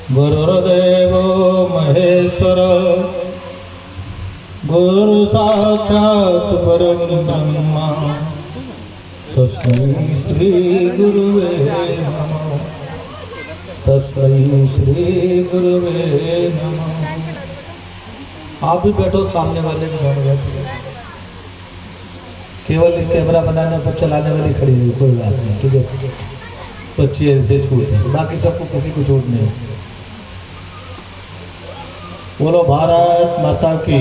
गुरुर्देवो महेश्वर गुरु साक्षात् परम ब्रह्म तस्मै श्री गुरुवे नमः। तस्मै श्री गुरुवे नमः। आप भी बैठो, सामने वाले भी दोनों बैठो। केवल कैमरा बनाने पर चलाने वाली खड़ी हुई, कोई बात नहीं, ठीक है। बच्ची ऐसे छूट है, बाकी सबको किसी को छूट नहीं। बोलो भारत माता की,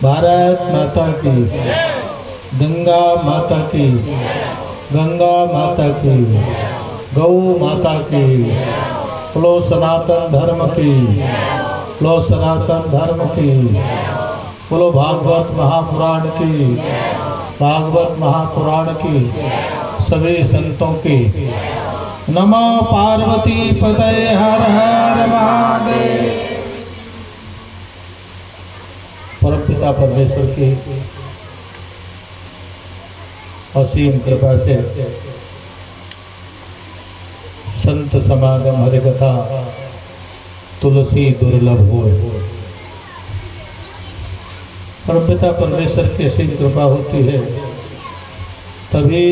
भारत माता की, गंगा माता की, गंगा माता की, गौ माता की, बोलो सनातन धर्म की, बोलो सनातन धर्म की, बोलो भागवत महापुराण की, भागवत महापुराण की, सभी संतों की। नमो पार्वती पतये हर हर महादेव। परमपिता परमेश्वर की असीम कृपा से संत समागम हरि कथा तुलसी दुर्लभ हो। परमपिता परमेश्वर की असीम कृपा होती है तभी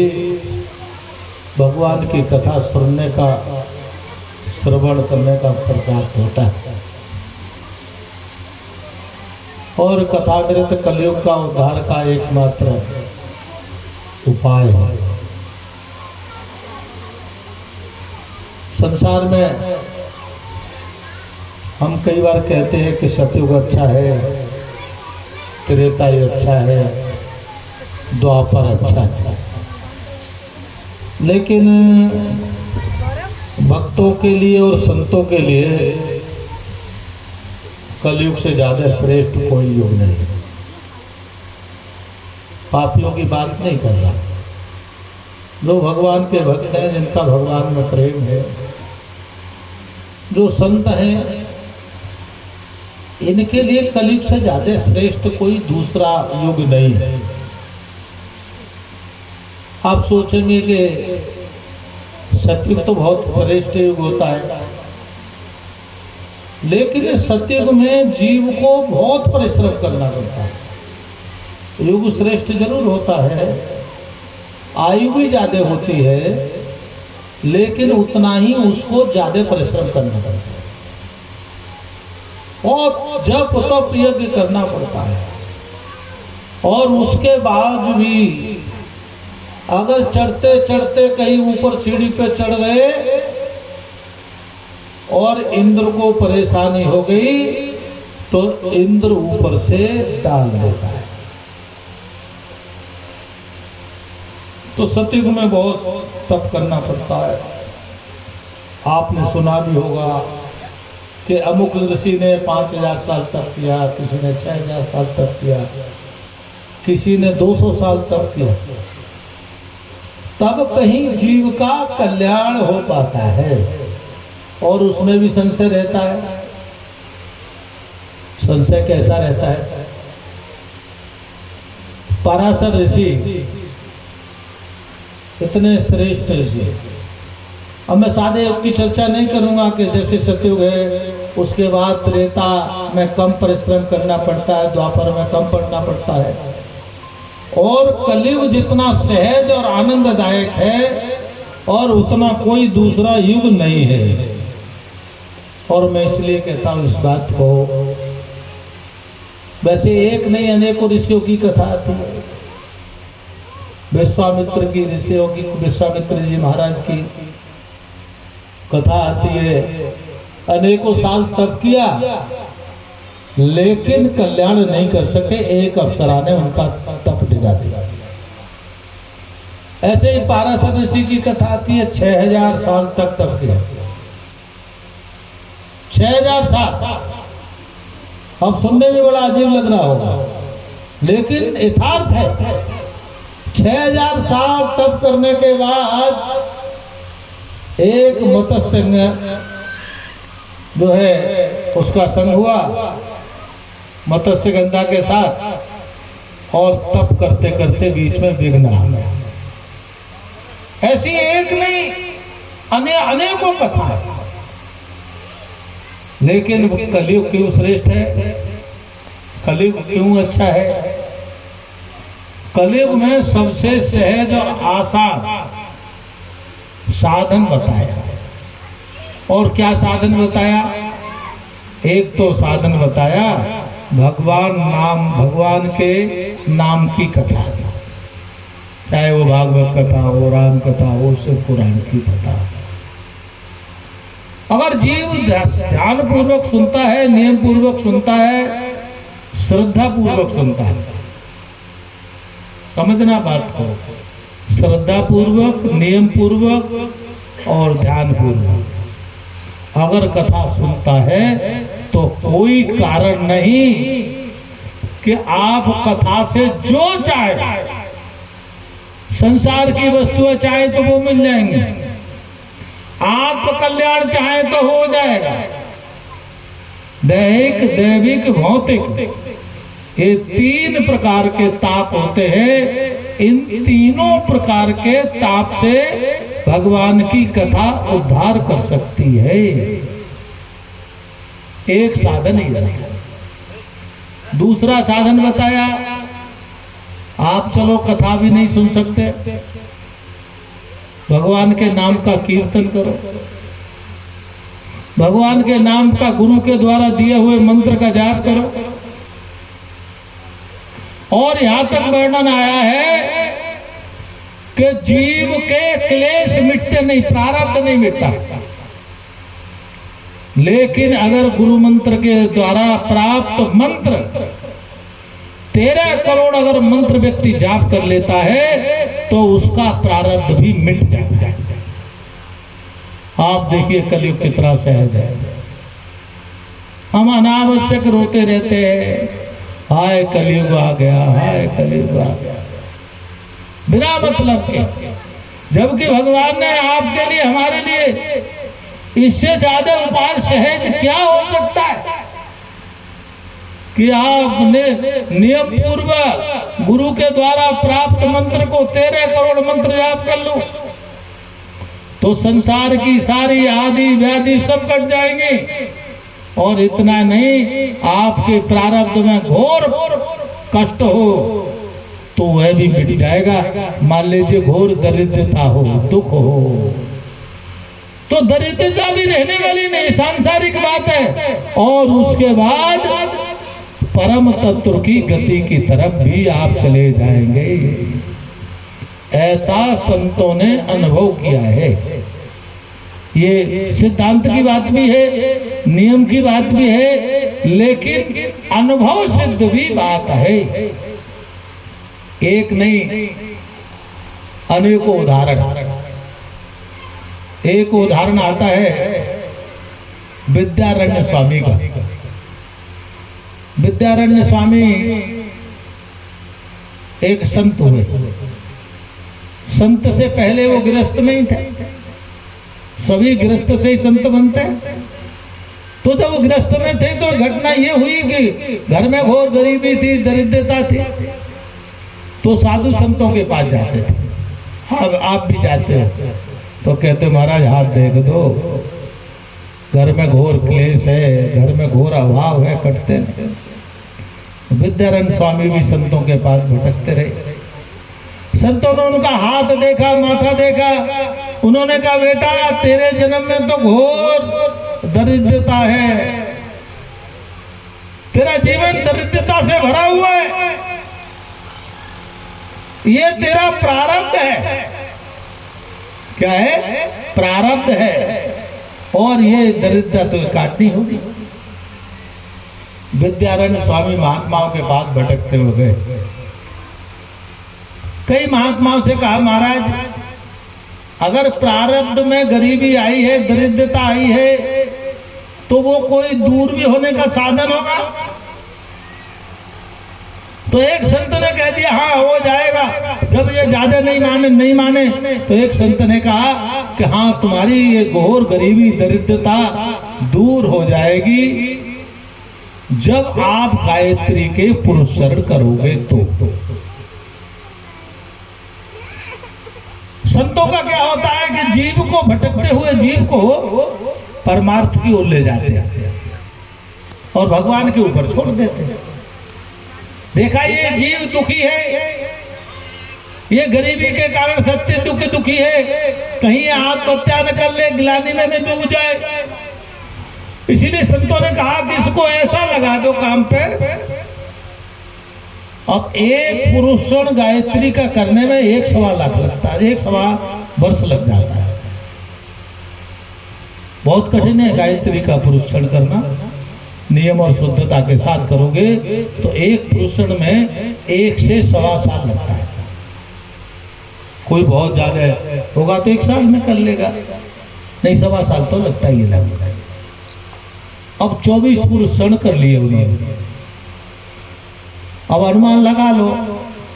भगवान की कथा सुनने का, श्रवण करने का अवसर प्राप्त होता है। और कथामृत कलयुग का उद्धार का एकमात्र उपाय है। संसार में हम कई बार कहते हैं कि सतयुग अच्छा है, त्रेता युग अच्छा है, द्वापर अच्छा है, लेकिन भक्तों के लिए और संतों के लिए कलयुग से ज्यादा श्रेष्ठ कोई युग नहीं। पापियों की बात नहीं कर रहा, जो भगवान के भक्त हैं, जिनका भगवान में प्रेम है, जो संत हैं, इनके लिए कलयुग से ज्यादा श्रेष्ठ कोई दूसरा युग नहीं है। आप सोचेंगे कि सतयुग तो बहुत श्रेष्ठ युग होता है, लेकिन सतयुग में जीव को बहुत परिश्रम करना पड़ता है। युग श्रेष्ठ जरूर होता है, आयु भी ज्यादा होती है, लेकिन उतना ही उसको ज्यादा परिश्रम करना पड़ता है और जप तप यज्ञ करना पड़ता है। और उसके बाद भी अगर चढ़ते चढ़ते कहीं ऊपर सीढ़ी पे चढ़ गए और इंद्र को परेशानी हो गई तो इंद्र ऊपर से डाल देता है। तो सतयुग में बहुत तप करना पड़ता है। आपने सुना भी होगा कि अमुक ऋषि ने 5000 साल तप किया, किसी ने 6000 साल तप किया, किसी ने 200 साल तप किया, तब कहीं जीव का कल्याण हो पाता है। और उसमें भी संशय रहता है। संशय कैसा रहता है? पराशर ऋषि इतने श्रेष्ठ ऋषि, अब मैं सादे युग की चर्चा नहीं करूंगा कि जैसे सतयुग है उसके बाद त्रेता में कम परिश्रम करना पड़ता है, द्वापर में कम पढ़ना पड़ता है, और कलयुग जितना सहज और आनंददायक है और उतना कोई दूसरा युग नहीं है। और मैं इसलिए कहता हूँ इस बात को, वैसे एक नहीं अनेकों ऋषियों की कथा आती है। विश्वामित्र की ऋषियों की, विश्वामित्र जी महाराज की कथा आती है। अनेकों साल तप किया लेकिन कल्याण नहीं कर सके, एक अप्सरा ने उनका तप दिला दिया। ऐसे ही पाराशर ऋषि की कथा आती है, 6000 साल तक तप किया, 6000 साल। अब सुनने में बड़ा अजीब लग रहा होगा, लेकिन यथार्थ है। 6000 साल तप करने के बाद एक मत्स्य जो है उसका संग हुआ मत्स्य गंगा के साथ, और तप करते करते बीच में विघ्न आ गया। ऐसी एक नहीं अनेकों कथा है। लेकिन कलयुग क्यों श्रेष्ठ है, कलयुग क्यों अच्छा है? कलयुग में सबसे सहज और आसान साधन बताया। और क्या साधन बताया? एक तो साधन बताया भगवान के नाम की कथा, चाहे वो भागवत कथा हो, राम कथा हो, शिव पुराण की कथा। अगर जीव ध्यान पूर्वक सुनता है, नियम पूर्वक सुनता है, श्रद्धा पूर्वक सुनता है, समझना बात को, श्रद्धा पूर्वक, नियम पूर्वक और ध्यान पूर्वक अगर कथा सुनता है तो कोई कारण नहीं कि आप कथा से जो चाहे, संसार की वस्तुएं चाहे तो वो मिल जाएंगी, आत्म कल्याण चाहे तो हो जाएगा। दैहिक, दैविक, भौतिक, ये तीन प्रकार के ताप होते हैं। इन तीनों प्रकार के ताप से भगवान की कथा उद्धार कर सकती है। एक साधन ही है। दूसरा साधन बताया, आप चलो कथा भी नहीं सुन सकते, भगवान के नाम का कीर्तन करो, भगवान के नाम का गुरु के द्वारा दिए हुए मंत्र का जाप करो। और यहां तक वर्णन आया है कि जीव के क्लेश मिटते नहीं, प्रारब्ध नहीं मिटता, लेकिन अगर गुरु मंत्र के द्वारा प्राप्त मंत्र 13 करोड़ अगर मंत्र व्यक्ति जाप कर लेता है तो उसका प्रारब्ध भी मिट जाता है। आप देखिए कलयुग कितना सहज है। हम अनावश्यक रोते रहते हैं, हाय कलयुग आ गया, हाय कलयुग आ गया, बिना मतलब के, जबकि भगवान ने आपके लिए, हमारे लिए इससे ज्यादा उपाय सहज क्या हो सकता है कि आपने नियम पूर्वक गुरु के द्वारा प्राप्त मंत्र को 13 करोड़ मंत्र जाप कर लो तो संसार की सारी आदि व्याधि सब कट जाएंगे। और इतना नहीं, आपके प्रारब्ध में घोर कष्ट हो तो वह भी मिट जाएगा। मान लीजिए घोर दरिद्रता हो, दुख हो, तो दरिद्रता भी रहने वाली नहीं, सांसारिक बात है। और उसके बाद परम तत्व की गति की तरफ भी आप चले जाएंगे। ऐसा संतों ने अनुभव किया है। ये सिद्धांत की बात भी है, नियम की बात भी है, लेकिन अनुभव सिद्ध भी बात है। एक नहीं, अनेकों उदाहरण। एक उदाहरण आता है विद्यारण्य स्वामी का। विद्यारण्य स्वामी एक संत हुए। संत से पहले वो गृहस्थ में ही थे, सभी गृहस्थ से ही संत बनते हैं। तो जब वो गृहस्थ में थे तो घटना ये हुई कि घर में घोर गरीबी थी, दरिद्रता थी, तो साधु संतों के पास जाते थे। हाँ, आप भी जाते हो तो कहते महाराज हाथ देख दो, घर में घोर क्लेश है, घर में घोर अभाव है, कटते नहीं। विद्यारण्य स्वामी भी संतों के पास भटकते रहे। संतों ने उनका हाथ देखा, माथा देखा, उन्होंने कहा बेटा तेरे जन्म में तो घोर दरिद्रता है, तेरा जीवन दरिद्रता से भरा हुआ है, ये तेरा प्रारब्ध है। क्या है? प्रारब्ध है, और ये दरिद्रता तो काटनी होगी। विद्यारण्य स्वामी महात्माओं के पास भटकते हो गए। कई महात्माओं से कहा महाराज अगर प्रारब्ध में गरीबी आई है, दरिद्रता आई है, तो वो कोई दूर भी होने का साधन होगा? तो एक संत ने कह दिया हाँ हो जाएगा। जब ये ज्यादा नहीं माने तो एक संत ने कहा कि हाँ तुम्हारी ये घोर गरीबी दरिद्रता दूर हो जाएगी जब आप गायत्री के पुरस्चरण करोगे तो। संतों का क्या होता है कि जीव को, भटकते हुए जीव को परमार्थ की ओर ले जाते हैं। और भगवान के ऊपर छोड़ देते हैं। देखा ये जीव दुखी है, ये गरीबी के कारण सत्य दुखी है, कहीं ये आत्महत्या न कर ले, गिलानी में न डूब जाए। इसीलिए संतों ने कहा कि इसको ऐसा लगा दो काम पे। अब एक पुरुषण गायत्री का करने में 1.25 लाख लगता है, 1.25 वर्ष लग जाता है। बहुत कठिन है गायत्री का पुरुषण करना। नियम और शुद्धता के साथ करोगे तो एक पुरुषण में 1 से 1.25 साल लगता है। कोई बहुत ज्यादा होगा तो 1 साल में कर लेगा, नहीं 1.25 साल तो लगता ही लगेगा। अब 24 पुरुषण कर लिए उन्होंने। अब अनुमान लगा लो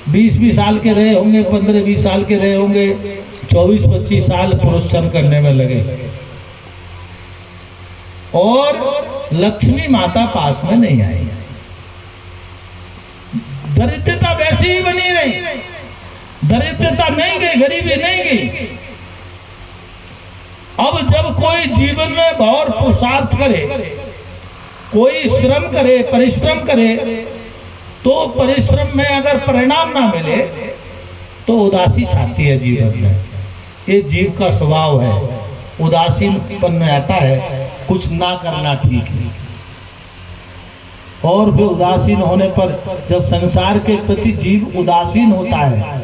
20-20 साल के रहे होंगे, 15-20 साल के रहे होंगे, 24-25 साल पुरुषण करने में लगे। और लक्ष्मी माता पास में नहीं आई, दरिद्रता वैसी ही बनी रही, दरिद्रता नहीं गई, गरीबी नहीं गई। अब जब कोई जीवन में बहुत पुरुषार्थ करे, कोई श्रम करे, परिश्रम करे, तो परिश्रम में अगर परिणाम ना मिले तो उदासी छाती है जीवन में। ये जीव का स्वभाव है, उदासीनपन में आता है, कुछ ना करना ठीक है। और फिर उदासीन होने पर जब संसार के प्रति जीव उदासीन होता है,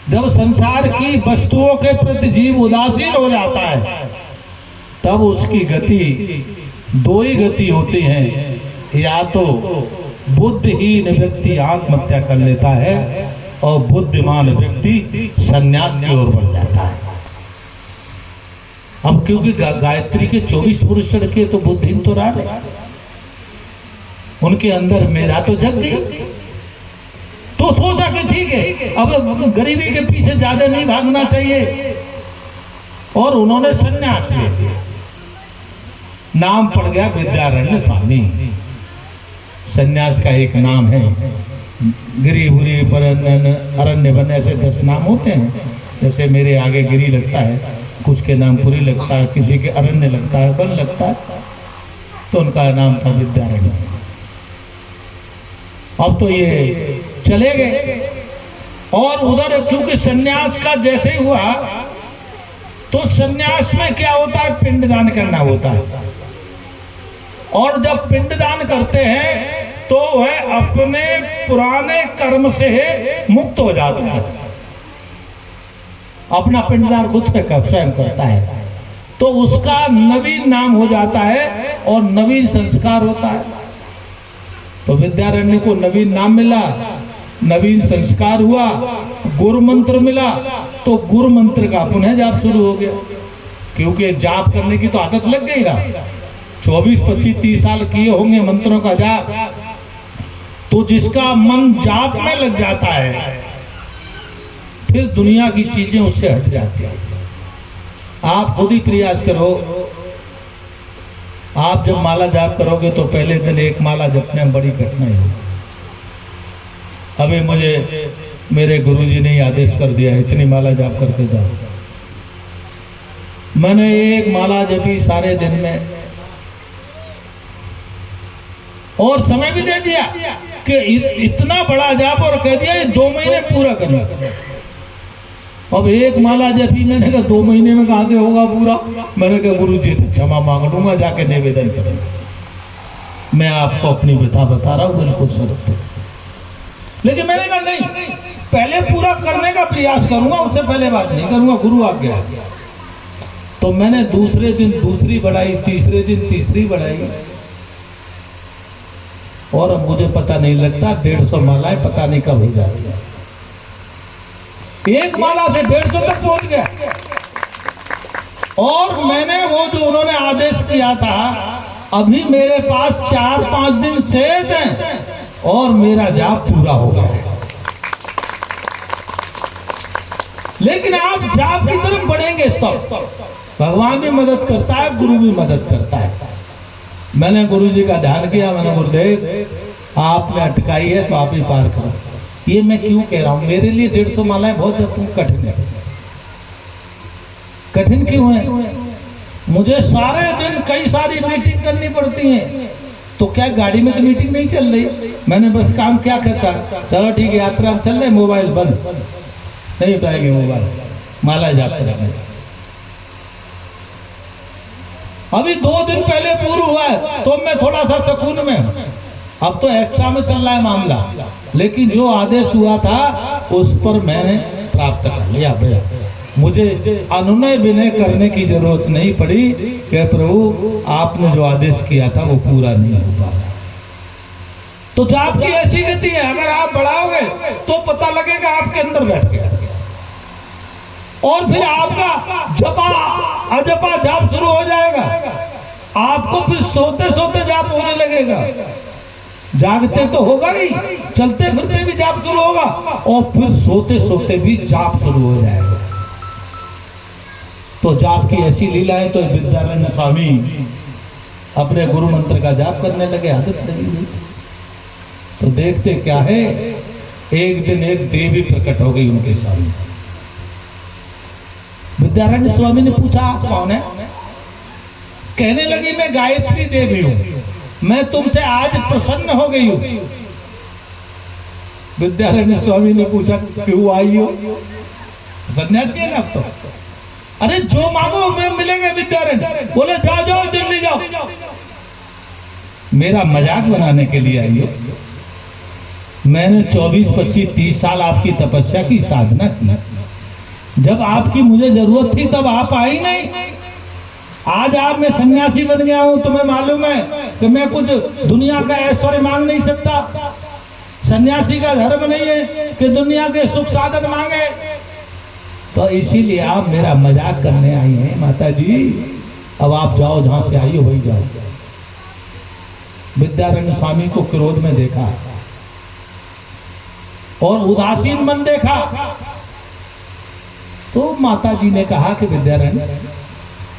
जब संसार की वस्तुओं के प्रति जीव उदासीन हो जाता है, तब उसकी गति 2 ही गति होती है। या तो बुद्धिहीन व्यक्ति आत्महत्या कर लेता है और बुद्धिमान व्यक्ति संन्यास की ओर बढ़ जाता है। अब क्योंकि गायत्री के 24 पुरुषण के तो बुद्धिहीन तो रहा, उनके अंदर मेरा तो जग गई, तो सोचा कि ठीक है अब गरीबी के पीछे ज्यादा नहीं भागना चाहिए, और उन्होंने संन्यास ले लिया। नाम पड़ गया विद्यारण्य स्वामी। संन्यास का एक नाम है। गिरी हुरी अरण्य वन, ऐसे 10 नाम होते हैं। जैसे मेरे आगे गिरी लगता है, कुछ के नाम पुरी लगता है, किसी के अरण्य लगता है, वन लगता है, तो उनका नाम था विद्यारण्य। अब तो ये चले गए, और उधर क्योंकि सन्यास का जैसे ही हुआ तो सन्यास में क्या होता है, पिंडदान करना होता है। और जब पिंडदान करते हैं तो वह अपने पुराने कर्म से मुक्त हो जाता है, अपना पिंडदान खुद पे स्वयं करता है, तो उसका नवीन नाम हो जाता है और नवीन संस्कार होता है। तो विद्यारण्य को नवीन नाम मिला, नवीन संस्कार हुआ, गुरु मंत्र मिला, तो गुरु मंत्र का पुनः जाप शुरू हो गया। क्योंकि जाप करने की तो आदत लग गई ना, 24, 25, 30 साल किए होंगे मंत्रों का जाप, तो जिसका मन जाप में लग जाता है फिर दुनिया की चीजें उससे हट जाती हैं। आप खुद ही प्रयास करो, आप जब माला जाप करोगे तो पहले दिन एक माला जपने में बड़ी कठिनाई होगी। अभी मुझे मेरे गुरुजी ने आदेश कर दिया, इतनी माला जाप करके जाओ। मैंने एक माला जपी सारे दिन में, और समय भी दे दिया कि इतना बड़ा जाप, और कह दिया 2 महीने पूरा करना। अब एक माला जपी, मैंने कहा 2 महीने में कहां से होगा पूरा। मैंने कहा गुरुजी से क्षमा मांग लूंगा, जाके निवेदन करूंगा। मैं आपको अपनी व्यथा बता रहा हूं, बिल्कुल सत्य। लेकिन मैंने कहा नहीं, पहले पूरा करने का प्रयास करूंगा, उससे पहले बात नहीं करूंगा, गुरु आ गया। तो मैंने दूसरे दिन दूसरी बढ़ाई, तीसरे दिन तीसरी बढ़ाई, और अब मुझे पता नहीं लगता 150 मालाएं पता नहीं कब हो जाती है। एक माला से 150 तक पहुंच गया। और मैंने वो जो उन्होंने आदेश किया था, अभी मेरे पास 4-5 दिन शेष हैं और मेरा जाप पूरा हो गया है। लेकिन आप जाप की तरफ बढ़ेंगे तब भगवान भी मदद करता है, गुरु भी मदद करता है। मैंने गुरु जी का ध्यान किया, मैंने गुरुदेव आपने अटकाई है तो आप ही पार करो। ये मैं क्यों कह रहा हूं, मेरे लिए 150 मालाएं बहुत कठिन है। कठिन क्यों है? मुझे सारे दिन कई सारी मीटिंग करनी पड़ती हैं, तो क्या गाड़ी में तो मीटिंग नहीं चल रही, मैंने बस काम क्या करता, चलो ठीक है यात्रा चल रहे, मोबाइल बंद, नहीं उठाएंगे मोबाइल, माला जाप करेंगे। अभी 2 दिन पहले पूर्व हुआ है तो मैं थोड़ा सा सुकून में हूं, अब तो एक्स्ट्रा में चल रहा है मामला, लेकिन जो आदेश हुआ था उस पर मैंने प्राप्त कर लिया भैया, मुझे अनुनय विनय करने की जरूरत नहीं पड़ी कि प्रभु आपने जो आदेश किया था वो पूरा नहीं हो पाया। तो जाप की ऐसी गति है, अगर आप बढ़ाओगे तो पता लगेगा आपके अंदर बैठ गया, और फिर आपका जपा अजपा जाप शुरू हो जाएगा, आपको फिर सोते सोते जाप होने लगेगा, जागते तो होगा ही, चलते फिरते भी जाप शुरू होगा, और फिर सोते सोते भी जाप शुरू हो जाएगा। तो जाप की ऐसी लीला है। तो विद्यारण्य स्वामी अपने गुरु मंत्र का जाप करने लगे, आदत लगी हुई। तो देखते क्या है, एक दिन एक देवी प्रकट हो गई उनके सामने। विद्यारण्य स्वामी ने पूछा आप कौन है? कहने लगी मैं गायत्री देवी हूं, मैं तुमसे आज प्रसन्न हो गई हूं। विद्यारण्य स्वामी ने पूछा क्यों आई हो? सन्यासी है ना अब तो। अरे जो मांगो मैं मिलेंगे विद्यारण्य। बोले जाओ जाओ दिल्ली जाओ। मेरा मजाक बनाने के लिए आई हो? मैंने 24, 25, 30 साल आपकी तपस्या की साधना की, जब आपकी मुझे जरूरत थी तब आप आई नहीं। आज आप मैं सन्यासी बन गया हूं, तुम्हें मालूम है कि मैं कुछ दुनिया का ऐश्वर्य मांग नहीं सकता। सन्यासी का धर्म नहीं है कि दुनिया के सुख साधन मांगे, तो इसीलिए आप मेरा मजाक करने आई हैं माता जी। अब आप जाओ, जहां से आई हो वही जाओ। विद्यारण्य स्वामी को क्रोध में देखा और उदासीन मन देखा, तो माता जी ने कहा कि विद्यारण्य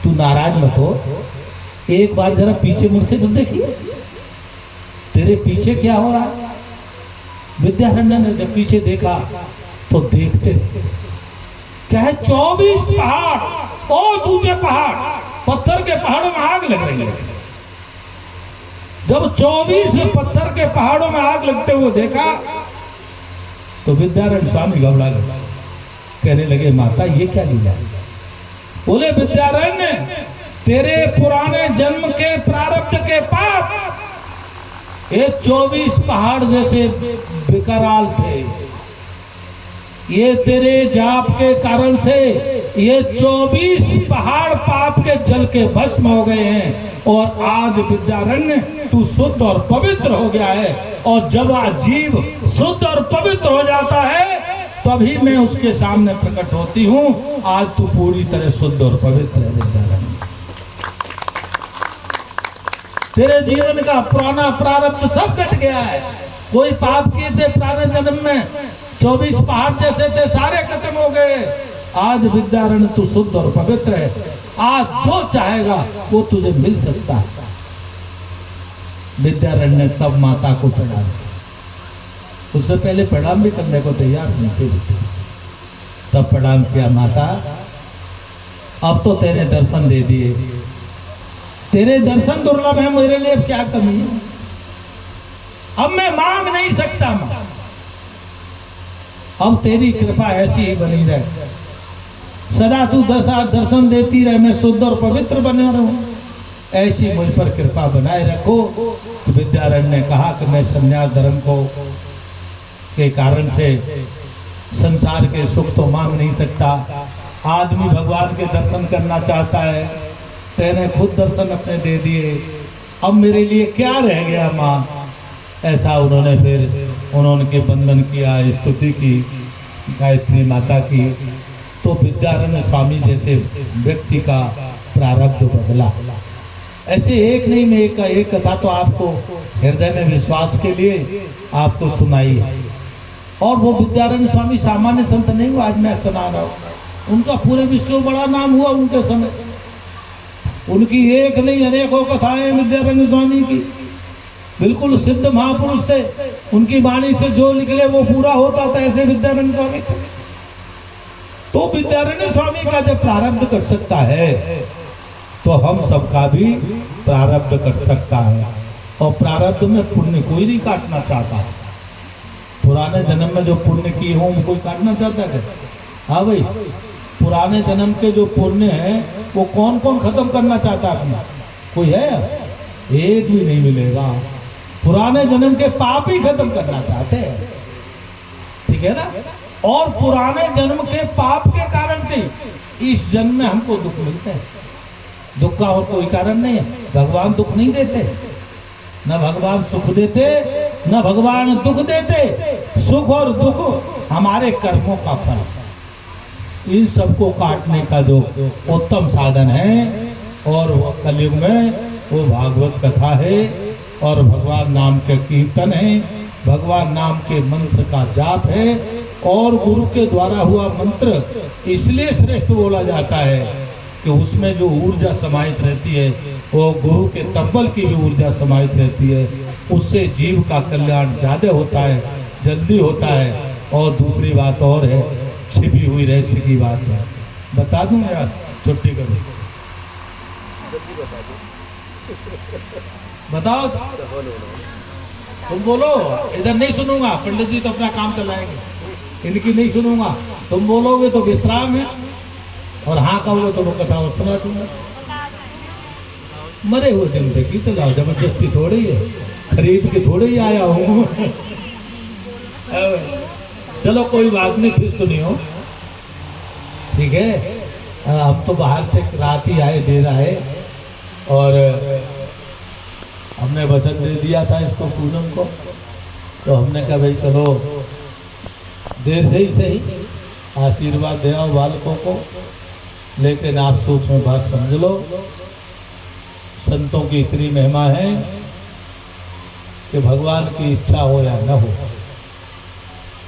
तू नाराज मत हो, एक बार जरा पीछे मुड़ के तो देखिए तेरे पीछे क्या हो रहा है। विद्यारण्य ने जब पीछे देखा तो देखते क्या है, 24 पहाड़ और दूसरे पहाड़, पत्थर के पहाड़ों में आग लग रही है। जब 24 पत्थर के पहाड़ों में आग लगते हुए देखा तो विद्यारण्य स्वामी घबरा गए, कहने लगे माता ये क्या लीला है? बोले विद्यारण्य तेरे पुराने जन्म के प्रारब्ध के पाप ये 24 पहाड़ जैसे विकराल थे, ये तेरे जाप के कारण से ये 24 पहाड़ पाप के जल के भस्म हो गए हैं, और आज विद्यारण्य तू शुद्ध और पवित्र हो गया है। और जब जीव शुद्ध और पवित्र हो जाता है तभी मैं उसके सामने प्रकट होती हूं। आज तू पूरी तरह शुद्ध और पवित्र है विद्यारण्य। तेरे जीवन का पुराना प्रारब्ध सब कट गया है। कोई पाप किए थे पुराने जन्म में, 24 पहाड़ जैसे थे, सारे खत्म हो गए। आज विद्यारण्य तू शुद्ध और पवित्र है, आज जो चाहेगा वो तुझे मिल सकता है। विद्यारण्य ने तब माता को प्रणाम, उससे पहले प्रणाम भी करने को तैयार नहीं थे, तब प्रणाम किया, माता अब तो तेरे दर्शन दे दिए, तेरे दर्शन दुर्लभ है, मेरे लिए अब क्या कमी है? अब मैं मांग नहीं सकता मां, अब तेरी कृपा ऐसी ही बनी रहे, सदा तू दर्शन देती रहे, मैं शुद्ध और पवित्र बने रहूं, ऐसी मुझ पर कृपा बनाए रखो। तो विद्यारण्य ने कहा कि मैं संन्यास धर्म को के कारण से संसार के सुख तो मांग नहीं सकता, आदमी भगवान के दर्शन करना चाहता है, तेने खुद दर्शन अपने दे दिए, अब मेरे लिए क्या रह गया माँ? ऐसा उन्होंने फिर उन्होंने वंदन किया, स्तुति की गायत्री माता की। तो विद्यारण्य स्वामी जैसे व्यक्ति का प्रारब्ध बदला। ऐसे एक नहीं, मैं एक कथा तो आपको हृदय में विश्वास के लिए आपको सुनाई है। और वो विद्यारण्य स्वामी सामान्य संत नहीं हुआ, आज मैं सुना रहा हूँ, उनका पूरे विश्व में बड़ा नाम हुआ उनके समय। उनकी एक नहीं अनेकों कथाएं विद्यारण्य स्वामी की, बिल्कुल सिद्ध महापुरुष थे, उनकी वाणी से जो निकले वो पूरा होता था, ऐसे विद्यारण्य स्वामी थे। तो विद्यारण्य स्वामी का जब प्रारब्ध कर सकता है तो हम सबका भी प्रारब्ध कर सकता है। और प्रारब्ध में पुण्य कोई नहीं काटना चाहता। पुराने जन्म में जो पुण्य किए हों वो कोई काटना चाहता है? हाँ भाई, पुराने जन्म के जो पुण्य है वो कौन कौन खत्म करना चाहता है अपना? कोई है? एक भी नहीं मिलेगा। पुराने जन्म के पाप ही खत्म करना चाहते हैं, ठीक है ना? और पुराने जन्म के पाप के कारण से इस जन्म में हमको दुख मिलता है। दुख का और कोई कारण नहीं है। भगवान दुख नहीं देते, न भगवान सुख देते, न भगवान दुख देते। सुख और दुख हमारे कर्मों का फल। इन सबको काटने का जो उत्तम साधन है और वो कलयुग में वो भागवत कथा है और भगवान नाम के कीर्तन है, भगवान नाम के मंत्र का जाप है। और गुरु के द्वारा हुआ मंत्र इसलिए श्रेष्ठ बोला जाता है कि उसमें जो ऊर्जा समाहित रहती है वो गुरु के तब्बल की भी ऊर्जा समाहित रहती है। उससे जीव का कल्याण ज्यादा होता है, जल्दी होता है। और दूसरी बात और है, छिपी हुई रहस्य की बात है, बता दूं यार, छुट्टी करो, बताओ, तुम बोलो, इधर नहीं सुनूंगा। पंडित जी तो अपना काम चलाएंगे, इनकी नहीं सुनूंगा। तुम बोलोगे तो विश्राम है और हाँ कहोगे तो वो कथा और सुना दूंगा। मरे हुए दिन से की तो जाओ, जबरदस्ती थोड़ी है, खरीद के थोड़े ही आया हूँ। चलो कोई बात नहीं, फिर सुनियो, ठीक है? हम तो बाहर से रात ही आए, दे रहा है और हमने वचन दे दिया था इसको पूनम को, तो हमने कहा भाई चलो देर से ही सही आशीर्वाद दे आओ बालकों को। लेकिन आप सोच में बात समझ लो, संतों की इतनी महिमा है कि भगवान की इच्छा हो या न हो,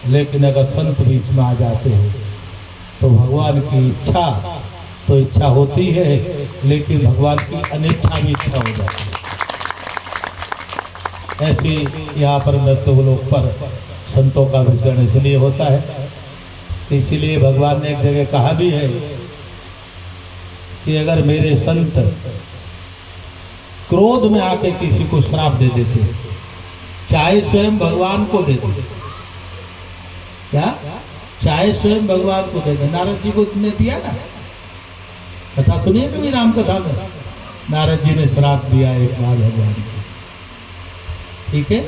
लेकिन अगर संत बीच में आ जाते हैं तो भगवान की इच्छा तो इच्छा होती है, लेकिन भगवान की अनिच्छा भी इच्छा हो जाती है। ऐसी यहाँ पर मृत्युलोक पर संतों का विचरण इसलिए होता है, इसीलिए भगवान ने एक जगह कहा भी है कि अगर मेरे संत क्रोध में आके किसी को श्राप दे देते, चाहे स्वयं भगवान को दे दे, क्या चाहे स्वयं भगवान को दे दे। नारद जी को तुमने दिया ना, कथा सुनिए कभी राम कथा में, नारद जी ने श्राप दिया एक बार भगवान को, ठीक है?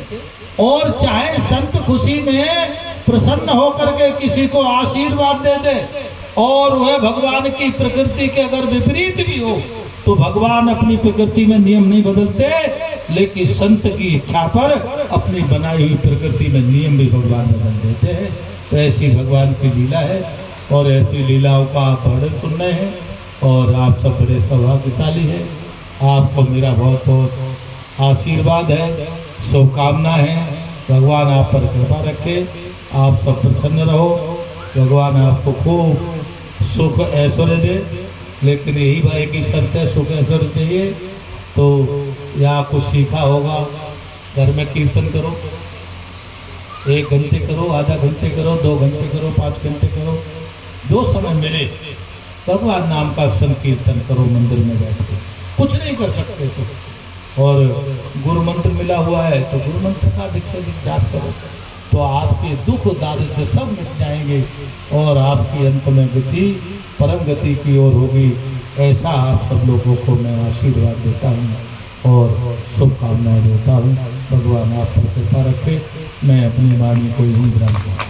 और चाहे संत खुशी में प्रसन्न होकर के किसी को आशीर्वाद दे दे और वह भगवान की प्रकृति के अगर विपरीत भी हो, तो भगवान अपनी प्रकृति में नियम नहीं बदलते, लेकिन संत की इच्छा पर अपनी बनाई हुई प्रकृति में नियम भी भगवान बदल देते हैं। तो ऐसी भगवान की लीला है और ऐसी लीलाओं का आप वर्णन सुन रहे हैं और आप सब बड़े सौभाग्यशाली हैं। आपको मेरा बहुत बहुत आशीर्वाद है, शुभकामना है। भगवान आप पर कृपा रखे, आप सब प्रसन्न रहो, भगवान आपको खूब सुख ऐश्वर्य दे। लेकिन यही भाई की शर्त है, सुख ऐश्वर्य चाहिए तो यहाँ कुछ सीखा होगा, घर में कीर्तन करो, 1 घंटे करो, आधा घंटे करो, 2 घंटे करो, 5 घंटे करो, जो समय मिले भगवान नाम का संकीर्तन करो मंदिर में बैठ के। कुछ नहीं कर सकते तो, और गुरु मंत्र मिला हुआ है तो गुरु मंत्र का अधिक से अधिक जाप करो, तो आपके दुख दारिद्र सब मिट जाएंगे और आपकी अंत में गति परम गति की ओर होगी। ऐसा आप सब लोगों को मैं आशीर्वाद देता हूँ और शुभकामनाएं देता हूँ। भगवान आप पर कृपा रखे। मैं अपनी वाणी को यहीं विराम दूँ।